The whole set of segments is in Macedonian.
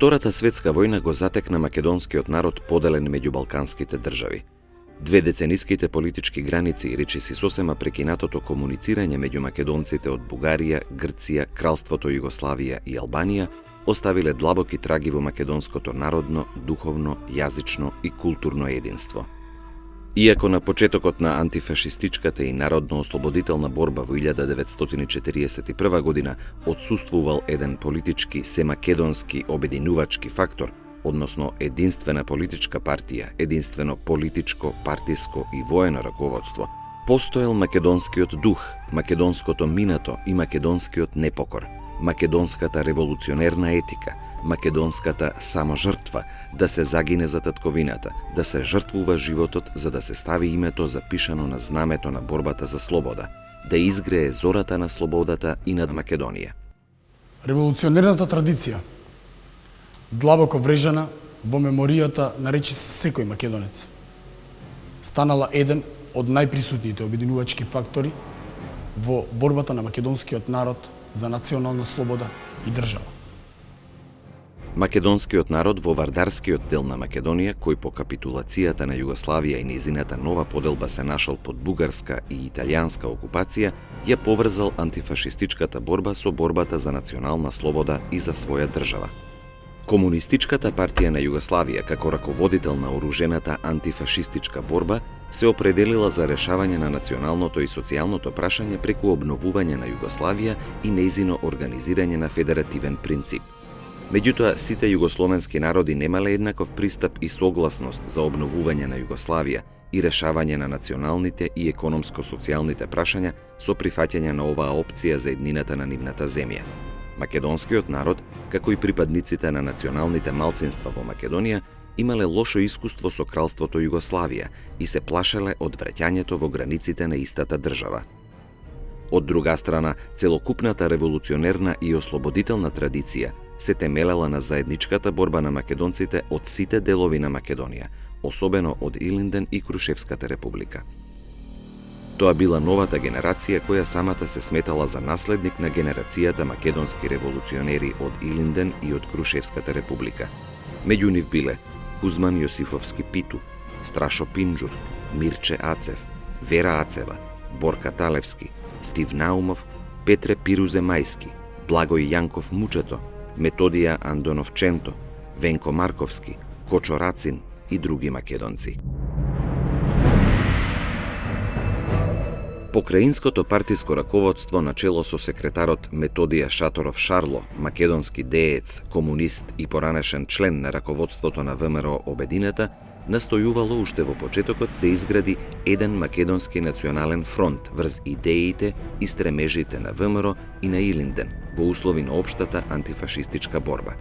Втората светска војна го затекна македонскиот народ поделен меѓу балканските држави. Дведецениските политички граници и речиси сосема прекинатото комуницирање меѓу македонците од Бугарија, Грција, Кралството Југославија и Албанија оставиле длабоки траги во македонското народно, духовно, јазично и културно единство. Иако на почетокот на антифашистичката и народно-ослободителна борба во 1941 година отсуствувал еден политички семакедонски обединувачки фактор, односно единствена политичка партија, единствено политичко, партиско и воено раководство, постоел македонскиот дух, македонското минато и македонскиот непокор, македонската револуционерна етика, македонската саможртва, да се загине за татковината, да се жртвува животот за да се стави името запишано на знамето на борбата за слобода, да изгрее зората на слободата и над Македонија. Револуционерната традиција, длабоко врежана во меморијата на речиси секој македонец, станала еден од најприсутните обединувачки фактори во борбата на македонскиот народ за национална слобода и држава. Македонскиот народ во Вардарскиот дел на Македонија, кој по капитулацијата на Југославија и нејзината нова поделба се нашол под бугарска и италијанска окупација, ја поврзал антифашистичката борба со борбата за национална слобода и за своја држава. Комунистичката партија на Југославија, како раководител на оружената антифашистичка борба, се определила за решавање на националното и социјалното прашање преку обновување на Југославија и нејзино организирање на федеративен принцип. Меѓутоа, сите југословенски народи немале еднаков пристап и согласност за обновување на Југославија и решавање на националните и економско-социјалните прашања со прифаќање на оваа опција за еднината на нивната земја. Македонскиот народ, како и припадниците на националните малцинства во Македонија, имале лошо искуство со Кралството Југославија и се плашеле од враќањето во границите на истата држава. Од друга страна, целокупната револуционерна и ослободителна традиција се темелела на заедничката борба на македонците од сите делови на Македонија, особено од Илинден и Крушевската република. Тоа била новата генерација која самата се сметала за наследник на генерацијата македонски револуционери од Илинден и од Крушевската република. Меѓу нив биле Кузман Јосифовски Питу, Страшо Пинџур, Мирче Ацев, Вера Ацева, Борка Талевски, Стив Наумов, Петре Пирузе Мајски, Благој Јанков Мучето, Методија Андонов Ченто, Венко Марковски, Кочо Рацин и други македонци. Покраинското партиско раководство начело со секретарот Методија Шаторов Шарло, македонски деец, комунист и поранешен член на раководството на ВМРО Обединета, настојувало уште во почетокот да изгради еден македонски национален фронт врз идеите и стремежите на ВМРО и на Илинден во услови на општата антифашистичка борба.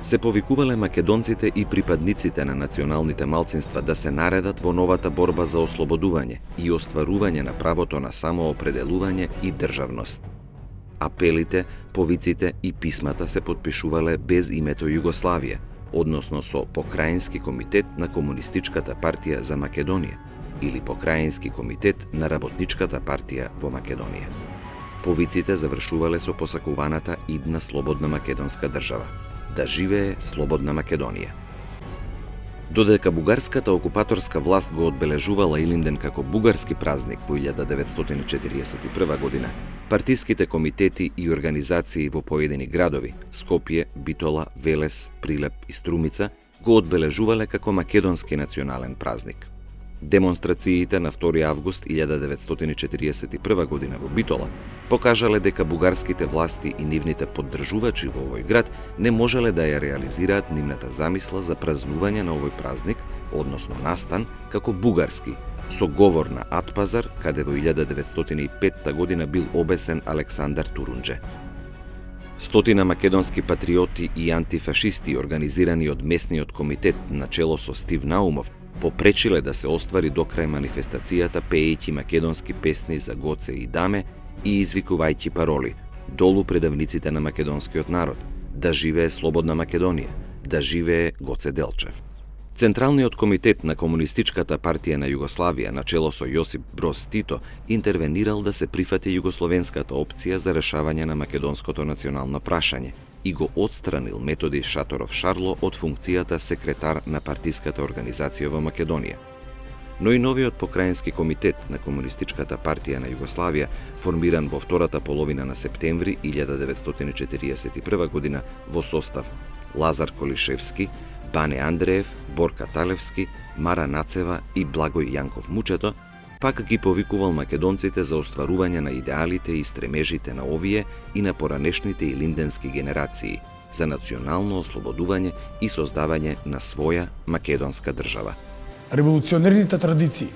Се повикувале македонците и припадниците на националните малцинства да се наредат во новата борба за ослободување и остварување на правото на самоопределување и државност. Апелите, повиците и писмата се потпишувале без името Југославија, односно со Покраински комитет на Комунистичката партија за Македонија или Покраински комитет на Работничката партија во Македонија. Повиците завршувале со посакуваната идна слободна македонска држава. Да живее слободна Македонија. Додека бугарската окупаторска власт го одбележувала Илинден како бугарски празник во 1941 година, партиските комитети и организации во поедини градови, Скопје, Битола, Велес, Прилеп и Струмица, го одбележувале како македонски национален празник. Демонстрациите на 2 август 1941 година во Битола покажале дека бугарските власти и нивните поддржувачи во овој град не можеле да ја реализираат нивната замисла за празнување на овој празник, односно настан, како бугарски, со говор на Атпазар, каде во 1905 година бил обесен Александар Турунџе. Стотина македонски патриоти и антифашисти, организирани од местниот комитет на чело со Стив Наумов, попречиле да се оствари до крај манифестацијата пеејќи македонски песни за Гоце и Даме и извикувајќи пароли долу предавниците на македонскиот народ, да живее слободна Македонија, да живее Гоце Делчев. Централниот комитет на Комунистичката партија на Југославија на чело со Јосип Броз Тито интервенирал да се прифати југословенската опција за решавање на македонското национално прашање и го отстранил Методи Шаторов Шарло од функцијата секретар на партиската организација во Македонија. Но и новиот покраински комитет на Комунистичката партија на Југославија, формиран во втората половина на септември 1941 година во состав Лазар Колишевски, Бане Андреев, Борка Талевски, Мара Нацева и Благој Јанков Мучето, пак ги повикувал македонците за остварување на идеалите и стремежите на овие и на поранешните илинденски генерации за национално ослободување и создавање на своја македонска држава. Револуционерните традиции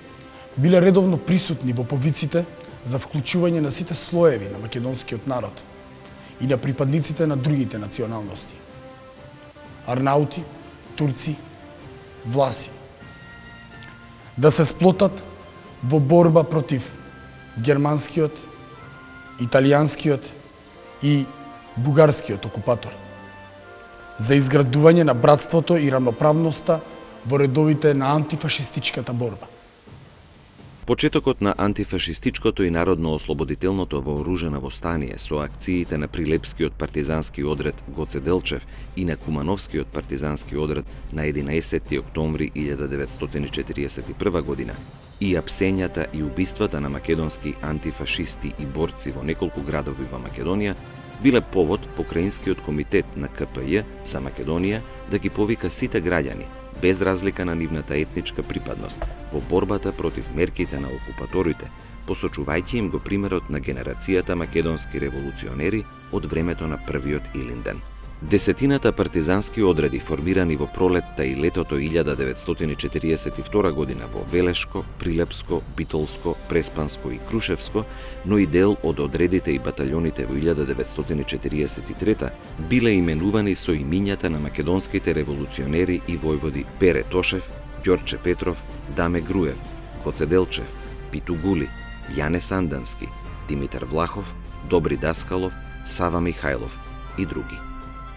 биле редовно присутни во повиците за вклучување на сите слоеви на македонскиот народ и на припадниците на другите националности. Арнаути, турци, власи. Да се сплотат во борба против германскиот, италијанскиот и бугарскиот окупатор, за изградување на братството и рамноправноста во редовите на антифашистичката борба. Почетокот на антифашистичкото и народно-ослободителното вооружено востание со акциите на Прилепскиот партизански одред Гоце Делчев и на Кумановскиот партизански одред на 11. октомври 1941 година и апсењата и убиствата на македонски антифашисти и борци во неколку градови во Македонија биле повод Покраинскиот комитет на КПЈ за Македонија да ги повика сите граѓани, без разлика на нивната етничка припадност, во борбата против мерките на окупаторите, посочувајќи им го примерот на генерацијата македонски револуционери од времето на првиот Илинден. Десетината партизански одреди формирани во пролетта и летото 1942 година во Велешко, Прилепско, Битолско, Преспанско и Крушевско, но и дел од одредите и баталјоните во 1943 биле именувани со имињата на македонските револуционери и војводи Пере Тошев, Ѓорче Петров, Даме Груев, Гоце Делчев, Питу Гули, Јане Сандански, Димитар Влахов, Добри Даскалов, Сава Михајлов и други.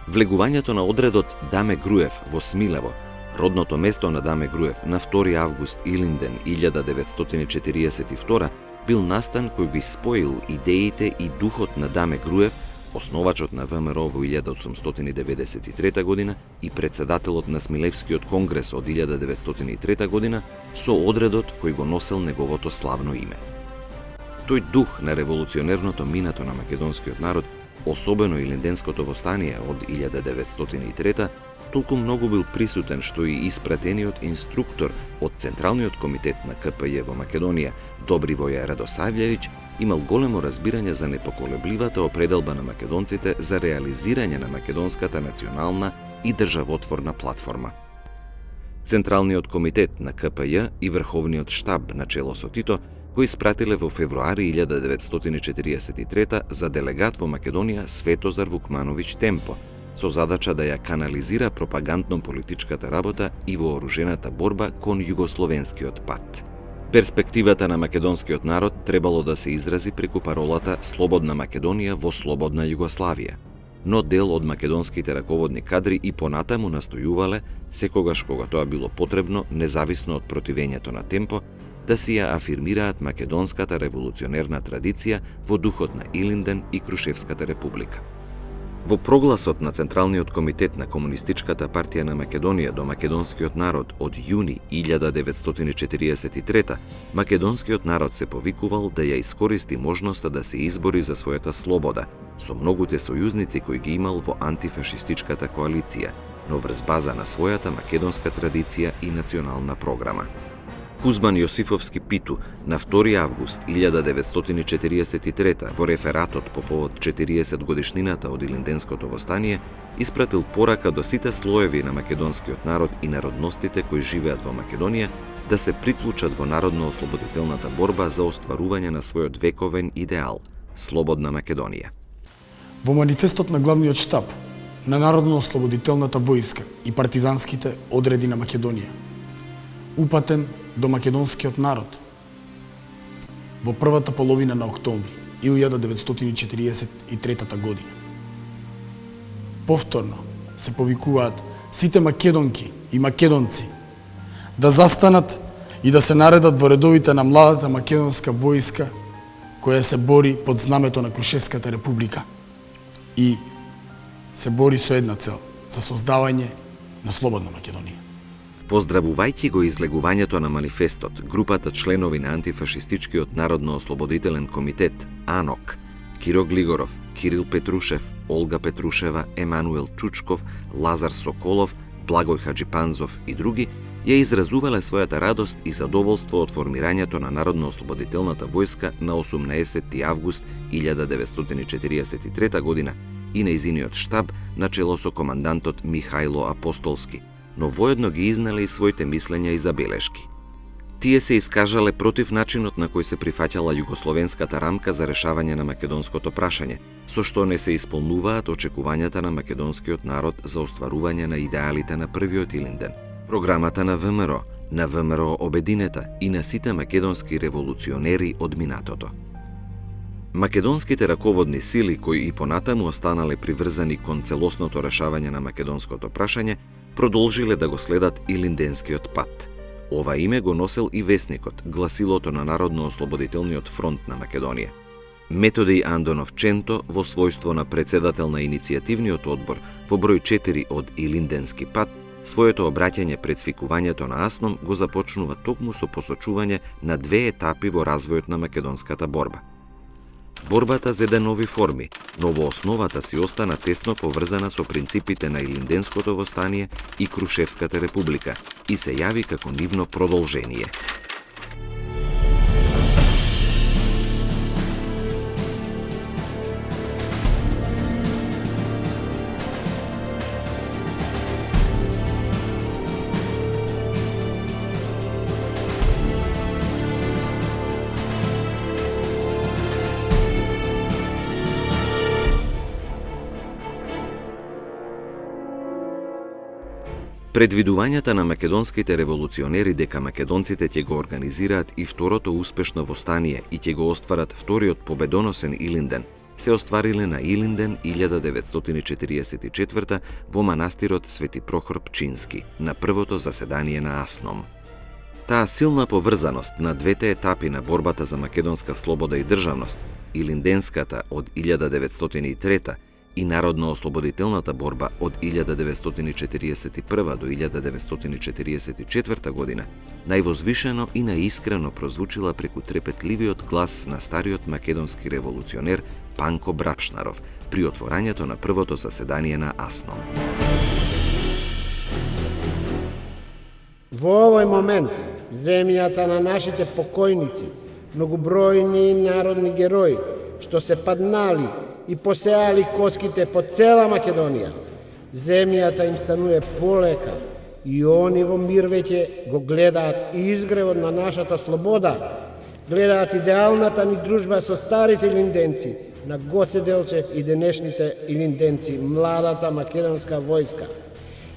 Влегувањето на одредот Даме Груев во Смилево, родното место на Даме Груев, на 2 август Илинден 1942 бил настан кој ги споил идеите и духот на Даме Груев, основачот на ВМРО во 1893 година и председателот на Смилевскиот конгрес од 1903 година, со одредот кој го носел неговото славно име. Тој дух на револуционерното минато на македонскиот народ, особено Илинденското востание од 1903, толку многу бил присутен што и испратениот инструктор од Централниот комитет на КПЈ во Македонија, Добривој Радосављевиќ, имал големо разбирање за непоколебливата определба на македонците за реализирање на македонската национална и државотворна платформа. Централниот комитет на КПЈ и Врховниот штаб на чело со Тито го испратиле во февруари 1943 за делегат во Македонија Светозар Вукмановиќ Темпо, со задача да ја канализира пропагандно-политичката работа и вооружената борба кон југословенскиот пат. Перспективата на македонскиот народ требало да се изрази преку паролата «Слободна Македонија во слободна Југославија», но дел од македонските раководни кадри и понатаму настојувале, секогаш кога тоа било потребно, независно од противењето на Темпо, да си ја афирмираат македонската револуционерна традиција во духот на Илинден и Крушевската република. Во прогласот на Централниот комитет на Комунистичката партија на Македонија до македонскиот народ од јуни 1943, македонскиот народ се повикувал да ја искористи можноста да се избори за својата слобода, со многуте сојузници кои ги имал во антифашистичката коалиција, но врз база на својата македонска традиција и национална програма. Кузман Јосифовски Питу на 2 август 1943 во рефератот по повод 40 годишнината од Илинденското востание испратил порака до сите слоеви на македонскиот народ и народностите кои живеат во Македонија да се приклучат во народно-ослободителната борба за остварување на својот вековен идеал – слободна Македонија. Во манифестот на главниот штаб на Народно-ослободителната војска и партизанските одреди на Македонија, упатен до македонскиот народ во првата половина на октомври 1943 година. Повторно се повикуваат сите македонки и македонци да застанат и да се наредат во редовите на младата македонска војска која се бори под знамето на Крушевската република и се бори со една цел – за создавање на слободна Македонија. Поздравувајќи го излегувањето на манифестот, групата членови на антифашистичкиот народно-ослободителен комитет АНОК, Киро Глигоров, Кирил Петрушев, Олга Петрушева, Емануел Чучков, Лазар Соколов, Благој Хаджипанзов и други, ја изразувале својата радост и задоволство од формирањето на Народно-ослободителната војска на 18 август 1943 година и нејзиниот штаб начело со командантот Михајло Апостолски, но воедно ги изнале и своите мислења и забелешки. Тие се искажале против начинот на кој се прифаќала југословенската рамка за решавање на македонското прашање, со што не се исполнуваат очекувањата на македонскиот народ за остварување на идеалите на првиот Илинден, програмата на ВМРО Обединета и на сите македонски револуционери од минатото. Македонските раководни сили, кои и понатаму останале приврзани кон целосното решавање на македонското прашање, продолжиле да го следат Илинденскиот пат. Ова име го носел и весникот, гласилото на Народно-ослободителниот фронт на Македонија. Методи Андонов Ченто, во својство на председател на иницијативниот одбор во број 4 од Илинденски пат, своето обраќање пред свикувањето на АСНОМ го започнува токму со посочување на две етапи во развојот на македонската борба. Борбата зеде нови форми, но во основата си остана тесно поврзана со принципите на Илинденското востание и Крушевската република и се јави како нивно продолжение. Предвидувањата на македонските револуционери дека македонците ќе го организираат и второто успешно востание и ќе го остварат вториот победоносен Илинден, се оствариле на Илинден 1944 во манастирот Свети Прохор Пчински, на првото заседание на АСНОМ. Таа силна поврзаност на двете етапи на борбата за македонска слобода и државност, Илинденската од 1903 и Народно-ослободителната борба од 1941 до 1944 година, највозвишено и наискрено прозвучила преку трепетливиот глас на стариот македонски револуционер Панко Брапшнаров при отворањето на првото заседание на АСНОМ. Во овој момент, земјата на нашите покојници, многобројни народни герои, што се паднали и посеали коските по цела Македонија, земјата им станува полека и они во мир веќе го гледаат изгревот на нашата слобода, гледаат идеалната ни дружба со старите илинденци, на Гоце Делчев и денешните илинденци, младата македонска војска,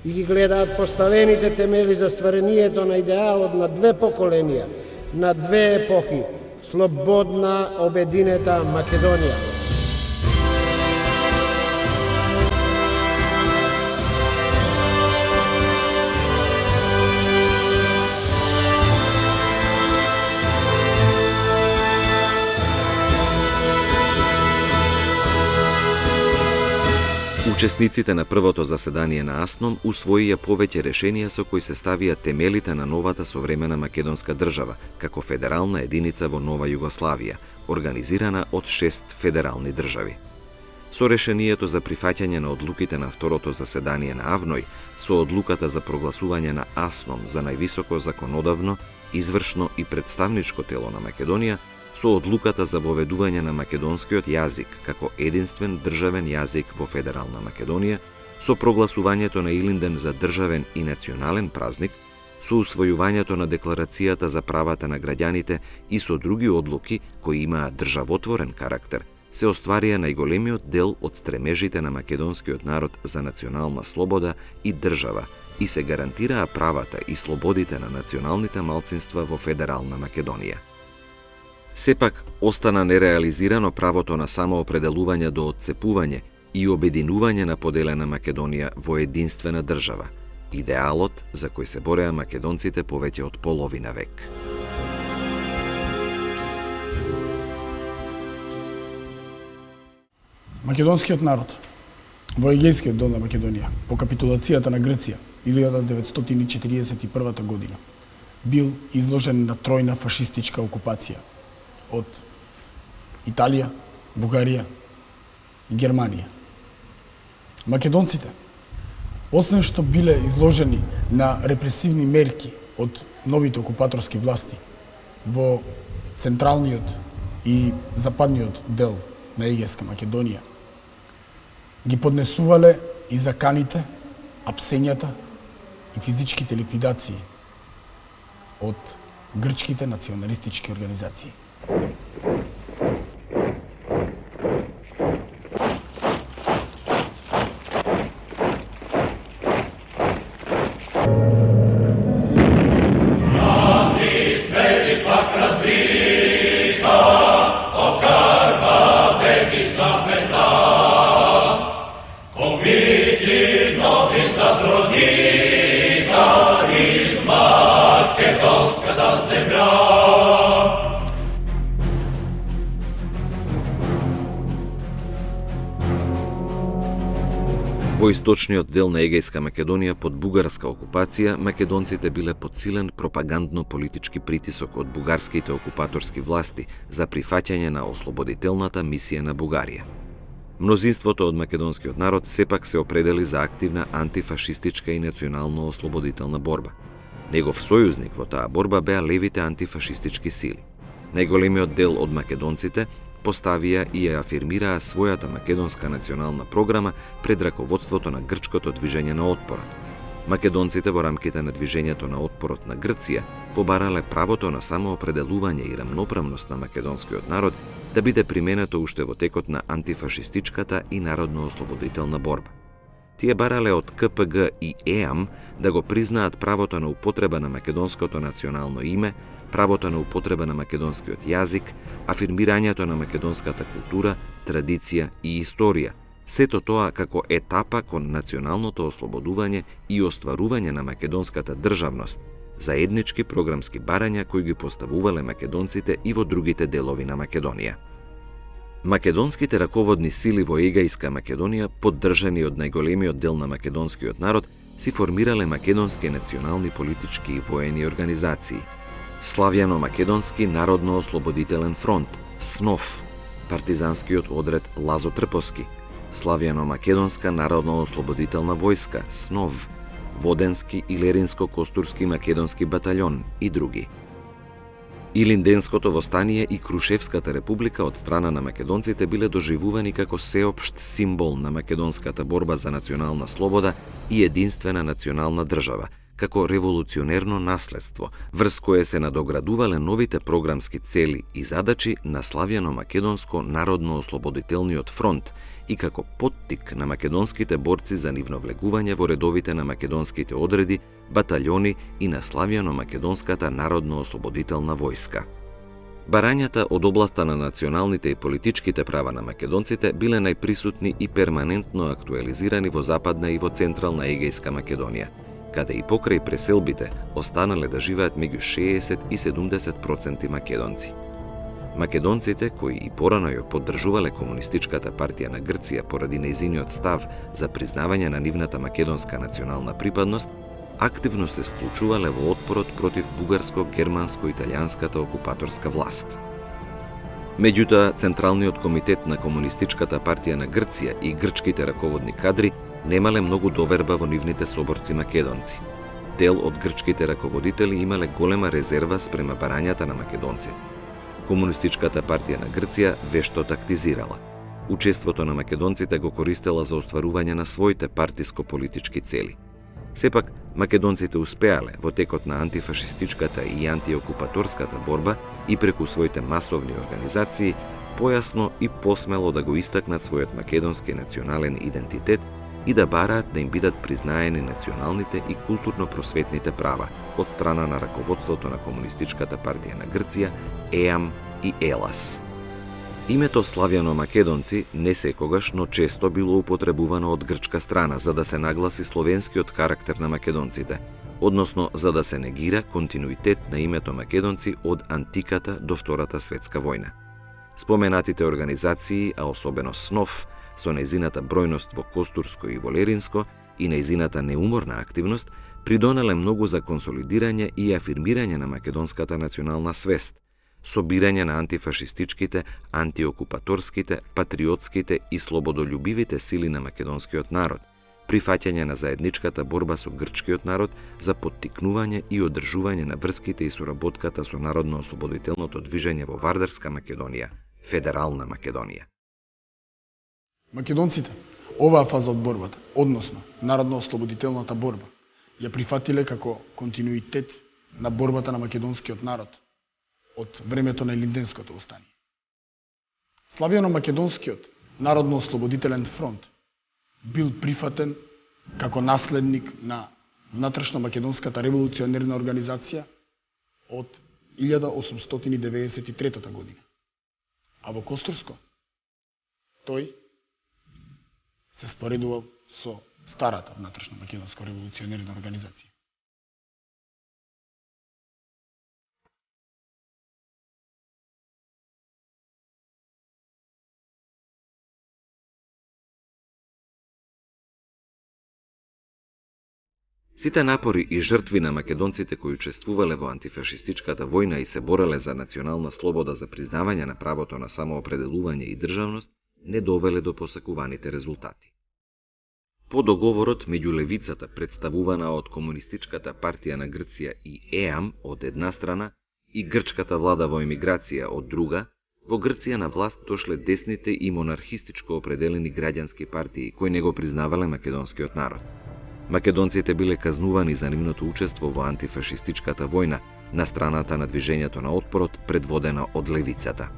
и ги гледаат поставените темели за стварението на идеалот на две поколенија, на две епохи, слободна обединета Македонија. Учесниците на првото заседание на АСНОМ усвоија повеќе решенија со кои се ставија темелите на новата современа македонска држава, како федерална единица во Нова Југославија, организирана од 6 федерални држави. Со решението за прифаќање на одлуките на второто заседание на АВНОј, со одлуката за прогласување на АСНОМ за највисоко законодавно, извршно и представничко тело на Македонија, со одлуката за воведување на македонскиот јазик како единствен државен јазик во Федерална Македонија, со прогласувањето на Илинден за државен и национален празник, со усвојувањето на Декларацијата за правата на граѓаните и со други одлуки кои имаат државотворен карактер, се остварија најголемиот дел од стремежите на македонскиот народ за национална слобода и држава и се гарантираа правата и слободите на националните малцинства во Федерална Македонија. Сепак, остана нереализирано правото на самоопределување до отцепување и обединување на поделена Македонија во единствена држава, идеалот за кој се бореа македонците повеќе од половина век. Македонскиот народ во Егејскиот дел на Македонија, по капитулацијата на Грција 1941 година, бил изложен на тројна фашистичка окупација од Италија, Бугарија и Германија. Македонците, освен што биле изложени на репресивни мерки од новите окупаторски власти во централниот и западниот дел на Егејска Македонија, ги поднесувале и заканите, апсењата и физичките ликвидации од грчките националистички организации. Во источниот дел на Егејска Македонија под бугарска окупација, македонците биле под силен пропагандно-политички притисок од бугарските окупаторски власти за прифаќање на ослободителната мисија на Бугарија. Мнозинството од македонскиот народ сепак се определи за активна антифашистичка и национално-ослободителна борба. Негов сојузник во таа борба беа левите антифашистички сили. Најголемиот дел од македонците поставија и ја афирмираа својата македонска национална програма пред раководството на грчкото движење на отпорот. Македонците во рамките на движењето на отпорот на Грција побарале правото на самоопределување и рамноправност на македонскиот народ да биде применето уште во текот на антифашистичката и народно-ослободителна борба. Тие барале од КПГ и ЕАМ да го признаат правото на употреба на македонското национално име, правото на употреба на македонскиот јазик, афирмирањето на македонската култура, традиција и историја, сето тоа како етапа кон националното ослободување и остварување на македонската државност, заеднички програмски барања кои ги поставувале македонците и во другите делови на Македонија. Македонските раководни сили во Егејска Македонија, поддржани од најголемиот дел на македонскиот народ, си формирале македонски национални политички и воени организации: Славјано-македонски народно-ослободителен фронт, СНОФ, партизанскиот одред Лазо Трповски, Славјано-македонска народно-ослободителна војска, СНОВ, Воденски и Леринско-Костурски македонски батаљон и други. Илинденското востание и Крушевската република од страна на македонците биле доживувани како сеопшт символ на македонската борба за национална слобода и единствена национална држава, како револуционерно наследство, врз кое се надоградувале новите програмски цели и задачи на Славјано-македонско народно-ослободителниот фронт и како поттик на македонските борци за нивно влегување во редовите на македонските одреди, батаљони и на Славјано-македонската народно-ослободителна војска. Барањата од областа на националните и политичките права на македонците биле најприсутни и перманентно актуализирани во Западна и во Централна Егејска Македонија, каде и покрај преселбите останале да живеат меѓу 60 и 70% македонци. Македонците, кои и порано ја поддржувале Комунистичката партија на Грција поради нејзиниот став за признавање на нивната македонска национална припадност, активно се вклучувале во отпорот против бугарско-германско-италијанската окупаторска власт. Меѓутоа, Централниот комитет на Комунистичката партија на Грција и грчките раководни кадри немале многу доверба во нивните соборци македонци. Дел од грчките раководители имале голема резерва спрема барањата на македонците. Комунистичката партија на Грција вешто тактизирала. Учеството на македонците го користела за остварување на своите партиско-политички цели. Сепак, македонците успеале во текот на антифашистичката и антиокупаторската борба и преку своите масовни организации појасно и посмело да го истакнат својот македонски национален идентитет и да бараат да им бидат признаени националните и културно-просветните права од страна на раководството на Комунистичката партија на Грција, ЕАМ и ЕЛАС. Името Славјано-македонци не секогаш, но често било употребувано од грчка страна за да се нагласи словенскиот карактер на македонците, односно за да се негира континуитет на името македонци од антиката до Втората светска војна. Споменатите организации, а особено СНОФ, со нејзината бројност во Костурско и Волеринско и нејзината неуморна активност, придонеле многу за консолидирање и афирмирање на македонската национална свест, собирање на антифашистичките, антиокупаторските, патриотските и слободолюбивите сили на македонскиот народ, прифаќање на заедничката борба со грчкиот народ за поттикнување и одржување на врските и соработката со народно-ослободителното движење во Вардарска Македонија, Федерална Македонија. Македонците, оваа фаза од борбата, односно народно-ослободителната борба, ја прифатиле како континуитет на борбата на македонскиот народ од времето на Илинденското устание. Славјано-македонскиот народно-ослободителен фронт бил прифатен како наследник на внатрешно-македонската револуционерна организација од 1893 година. А во Костурско, тој се споредувал со старата внатрешно-македонска револуционерна организација. Сите напори и жртви на македонците кои учествувале во антифашистичката војна и се бореле за национална слобода за признавање на правото на самоопределување и државност, не довеле до посакуваните резултати. По договорот меѓу левицата, представувана од Комунистичката партија на Грција и ЕАМ од една страна и грчката влада во емиграција од друга, во Грција на власт дошле десните и монархистичко определени граѓански партии кои не го признавале македонскиот народ. Македонците биле казнувани за нивното учество во антифашистичката војна на страната на движењето на отпорот предводено од левицата.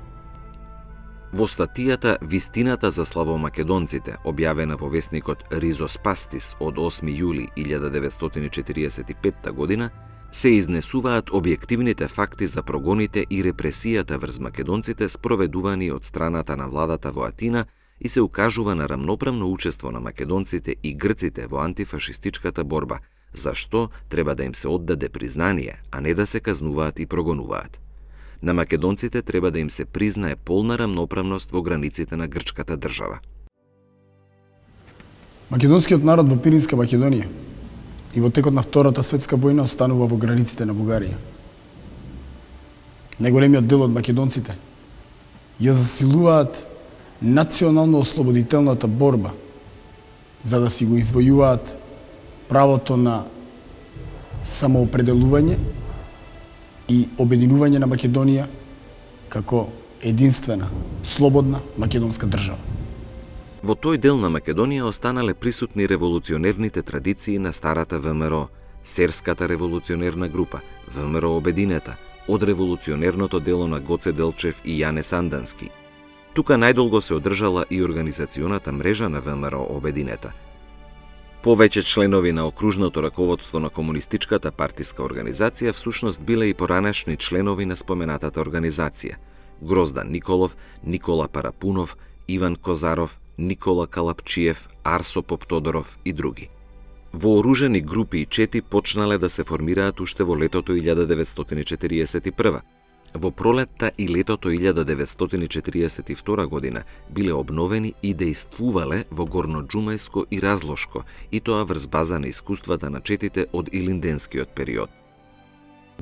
Во статијата «Вистината за славомакедонците», објавена во весникот Ризоспастис од 8 јули 1945 година, се изнесуваат објективните факти за прогоните и репресијата врз македонците спроведувани од страната на владата во Атина и се укажува на рамноправно учество на македонците и грците во антифашистичката борба, за што треба да им се оддаде признание, а не да се казнуваат и прогонуваат. На македонците треба да им се признае полна рамноправност во границите на грчката држава. Македонскиот народ во Пиринска Македонија и во текот на Втората светска војна останува во границите на Бугарија. Најголемиот дел од македонците ја засилуваат национално-ослободителната борба за да си го извојуваат правото на самоопределување и обединување на Македонија како единствена, слободна македонска држава. Во тој дел на Македонија останале присутни револуционерните традиции на старата ВМРО, Серската револуционерна група, ВМРО Обединета, од револуционерното дело на Гоце Делчев и Јане Сандански. Тука најдолго се одржала и организационата мрежа на ВМРО Обединета. Повеќе членови на окружното раководство на Комунистичката партиска организација всушност биле и поранешни членови на споменатата организација: Гроздан Николов, Никола Парапунов, Иван Козаров, Никола Калапчиев, Арсо Поптодоров и други. Вооружени групи и чети почнале да се формираат уште во летото 1941. Во пролетта и летото 1942 година биле обновени и дејствувале во Горноџумајско и Разлошко, и тоа врз база на искуствата на четите од Илинденскиот период.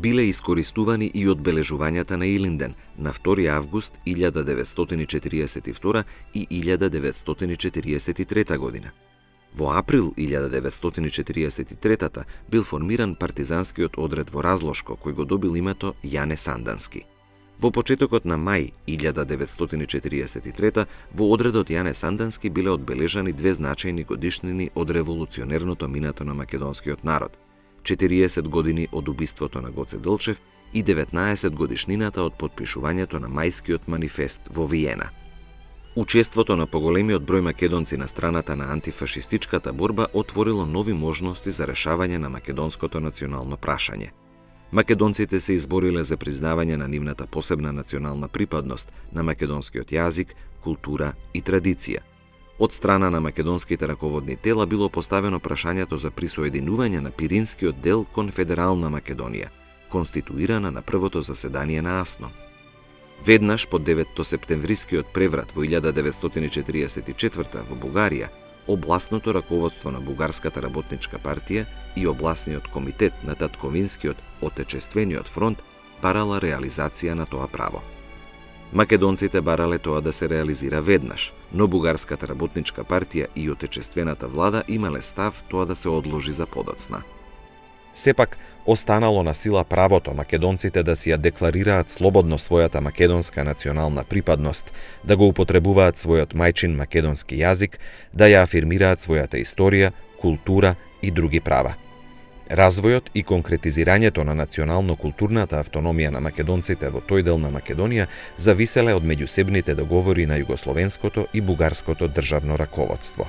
Биле искористувани и одбележувањата на Илинден на 2 август 1942 и 1943 година. Во април 1943 бил формиран партизанскиот одред во Разлошко, кој го добил името Јане Сандански. Во почетокот на мај 1943 во одредот Јане Сандански биле одбележани две значајни годишнини од револуционерното минато на македонскиот народ: 40 години од убиството на Гоце Делчев и 19 годишнината од потпишувањето на Мајскиот манифест во Виена. Учеството на поголемиот број македонци на страната на антифашистичката борба отворило нови можности за решавање на македонското национално прашање. Македонците се избориле за признавање на нивната посебна национална припадност на македонскиот јазик, култура и традиција. Од страна на македонските раководни тела било поставено прашањето за присоединување на Пиринскиот дел кон Федерална Македонија, конституирана на првото заседание на АСНО. Веднаш по 9-септемврискиот преврат во 1944 во Бугарија, областното раководство на Бугарската работничка партија и областниот комитет на Татковинскиот отечествениот фронт барала реализација на тоа право. Македонците барале тоа да се реализира веднаш, но Бугарската работничка партија и отечествената влада имале став тоа да се одложи за подоцна. Сепак, останало на сила правото македонците да си ја декларираат слободно својата македонска национална припадност, да го употребуваат својот мајчин македонски јазик, да ја афирмираат својата историја, култура и други права. Развојот и конкретизирањето на национално-културната автономија на македонците во тој дел на Македонија зависеле од меѓусебните договори на југословенското и бугарското државно раководство.